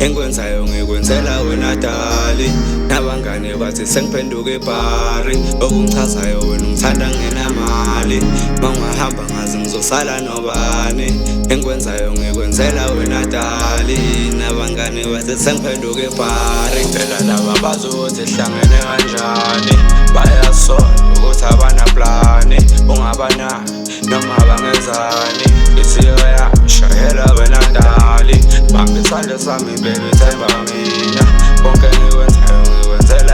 engikwenzayo ngikwenzela wena dali. Nabangane bathi sengiphenduke ebhari, okungichazayo wena ungithanda ngenamali. Mawungahamba ngazi ngizosala nobani, engikwenzayo ngikwenzela wena dali. Nabangane bathi sengiphenduke ebhari, phela laba bazi ukuthi sihlangene kanjani. Bayasola ukuthi abanaplani, ungabana noma bangenzani. Ithiyo yashayela wena dali, bamba isandla sami baby themba mina. Konke engikwenzayo ngikwenzela